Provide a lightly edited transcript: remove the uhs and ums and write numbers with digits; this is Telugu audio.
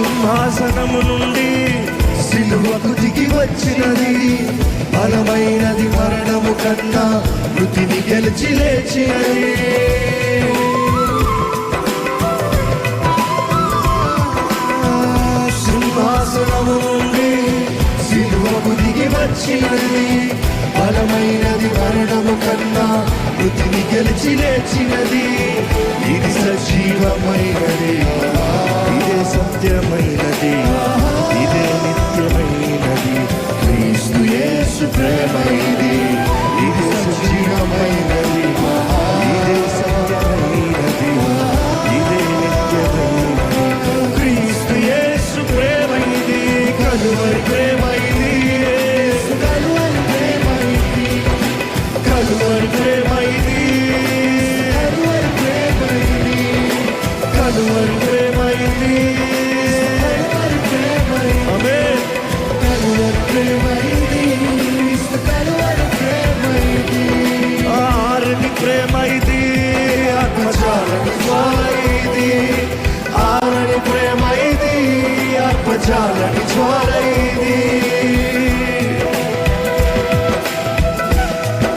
సింహాసనము నుండి సిలువకు దిగి వచ్చినది, బలమైనది మరణము కన్నా మృతిని గెలిచి లేచినది. సింహాసనము నుండి సిలువకు దిగి వచ్చినది, బలమైనది మరణము కన్నా మృతిని గెలిచి లేచినది. ఇది సజీవమైనది, ఇదే సత్యమైనది, ఇదే నిత్యమైనది. క్రీస్తు యేసు ప్రేమ ఇది, ఇది సజీవమైనది, ఇదే సత్యమైనది, ఇదే నిత్యమైనది. క్రీస్తు యేసు ప్రేమ ఇది, కలువరి ప్రేమ ఇది, కలువరి ప్రేమ ఇది, కలువరి ప్రేమ ఇది, కలువరి ప్రేమ ఇది, కలువరి ప్రేమ ఇది. ఆమేన్. కలువరి ప్రేమ ఇది, కలువరి ప్రేమ ఇది. ఆరని ప్రేమ ఇది, ఆత్మజాలని జ్వాల ఇది. ఆరని ప్రేమ ఇది, ఆత్మజాలని జ్వాల